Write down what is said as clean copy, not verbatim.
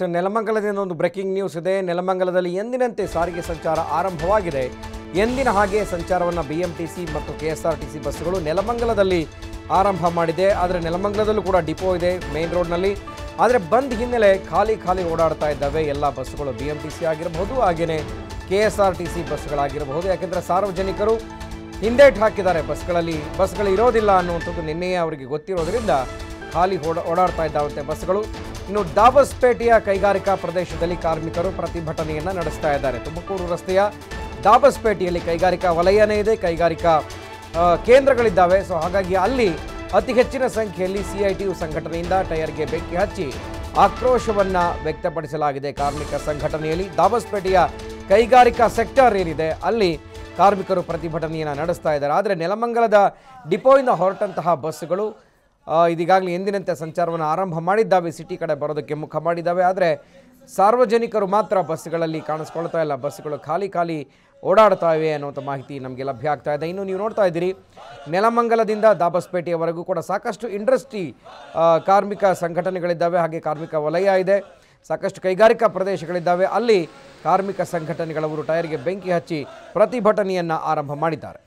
ನೆಲಮಂಗಲದಿಂದ ಒಂದು breaking news ಇದೆ. ನೆಲಮಂಗಲದಲ್ಲಿ ಎಂದಿನಂತೆ ಸಾರಿಗೆ ಸಂಚಾರ ಆರಂಭವಾಗಿದೆ. ಎಂದಿನ ಹಾಗೆ ಸಂಚಾರವನ್ನು ಬಿಎಂಟಿಸಿ ಮತ್ತು ಕೆಎಸ್ಆರ್ಟಿಸಿ ಬಸ್ಸುಗಳು ನೆಲಮಂಗಲದಲ್ಲಿ ಆರಂಭ ಮಾಡಿದೆ. ಆದರೆ ನೆಲಮಂಗಲದಲ್ಲೂ ಕೂಡ ಡಿಪೋ ಇದೆ ಮೇನ್ ರೋಡ್ನಲ್ಲಿ. ಆದರೆ ಬಂದ್ ಹಿನ್ನೆಲೆ ಖಾಲಿ ಓಡಾಡ್ತಾ ಇದ್ದಾವೆ ಎಲ್ಲ ಬಸ್ಸುಗಳು. ಬಿಎಂಟಿಸಿ ಆಗಿರಬಹುದು, ಹಾಗೆಯೇ ಕೆಎಸ್ಆರ್ಟಿಸಿ ಬಸ್ಸುಗಳಾಗಿರಬಹುದು. ಯಾಕೆಂದರೆ ಸಾರ್ವಜನಿಕರು ಹಿಂದೇಟು ಹಾಕಿದ್ದಾರೆ. ಬಸ್ಗಳು ಇರೋದಿಲ್ಲ ಅನ್ನುವಂಥದ್ದು ನಿನ್ನೆಯೇ ಅವರಿಗೆ ಗೊತ್ತಿರೋದ್ರಿಂದ ಖಾಲಿ ಓಡಾಡ್ತಾ ಇದ್ದಾವಂತೆ ಬಸ್ಸುಗಳು. ಇನ್ನು ದಾಬಸ್ಪೇಟೆಯ ಕೈಗಾರಿಕಾ ಪ್ರದೇಶದಲ್ಲಿ ಕಾರ್ಮಿಕರು ಪ್ರತಿಭಟನೆಯನ್ನು ನಡೆಸ್ತಾ ಇದ್ದಾರೆ. ತುಮಕೂರು ರಸ್ತೆಯ ದಾಬಸ್ಪೇಟೆಯಲ್ಲಿ ಕೈಗಾರಿಕಾ ವಲಯನೇ ಇದೆ, ಕೈಗಾರಿಕಾ ಕೇಂದ್ರಗಳಿದ್ದಾವೆ. ಸೊ ಹಾಗಾಗಿ ಅಲ್ಲಿ ಅತಿ ಹೆಚ್ಚಿನ ಸಂಖ್ಯೆಯಲ್ಲಿ ಸಿಐಟಿಯು ಸಂಘಟನೆಯಿಂದ ಟೈರ್ಗೆ ಬೆಂಕಿ ಹಚ್ಚಿ ಆಕ್ರೋಶವನ್ನು ವ್ಯಕ್ತಪಡಿಸಲಾಗಿದೆ. ಕಾರ್ಮಿಕ ಸಂಘಟನೆಯಲ್ಲಿ ದಾಬಸ್ಪೇಟೆಯ ಕೈಗಾರಿಕಾ ಸೆಕ್ಟರ್ ಏನಿದೆ ಅಲ್ಲಿ ಕಾರ್ಮಿಕರು ಪ್ರತಿಭಟನೆಯನ್ನು ನಡೆಸ್ತಾ ಇದ್ದಾರೆ. ಆದರೆ ನೆಲಮಂಗಲದ ಡಿಪೋಯಿಂದ ಹೊರಟಂತಹ ಬಸ್ಸುಗಳು ಇದೀಗಾಗಲೇ ಎಂದಿನಂತೆ ಸಂಚಾರವನ್ನು ಆರಂಭ ಮಾಡಿದ್ದಾವೆ. ಸಿಟಿ ಕಡೆ ಬರೋದಕ್ಕೆ ಮುಖ ಮಾಡಿದ್ದಾವೆ. ಆದರೆ ಸಾರ್ವಜನಿಕರು ಮಾತ್ರ ಬಸ್ಸುಗಳಲ್ಲಿ ಕಾಣಿಸ್ಕೊಳ್ತಾ ಇಲ್ಲ. ಬಸ್ಸುಗಳು ಖಾಲಿ ಓಡಾಡ್ತಾ ಇವೆ ಅನ್ನುವಂಥ ಮಾಹಿತಿ ನಮಗೆ ಲಭ್ಯ ಆಗ್ತಾ ಇದೆ. ಇನ್ನು ನೀವು ನೋಡ್ತಾ ಇದ್ದೀರಿ, ನೆಲಮಂಗಲದಿಂದ ದಾಬಸ್ಪೇಟೆಯವರೆಗೂ ಕೂಡ ಸಾಕಷ್ಟು ಇಂಡಸ್ಟ್ರಿ ಕಾರ್ಮಿಕ ಸಂಘಟನೆಗಳಿದ್ದಾವೆ, ಹಾಗೆ ಕಾರ್ಮಿಕ ವಲಯ ಇದೆ, ಸಾಕಷ್ಟು ಕೈಗಾರಿಕಾ ಪ್ರದೇಶಗಳಿದ್ದಾವೆ. ಅಲ್ಲಿ ಕಾರ್ಮಿಕ ಸಂಘಟನೆಗಳವರು ಟೈರ್ಗೆ ಬೆಂಕಿ ಹಚ್ಚಿ ಪ್ರತಿಭಟನೆಯನ್ನು ಆರಂಭ ಮಾಡಿದ್ದಾರೆ.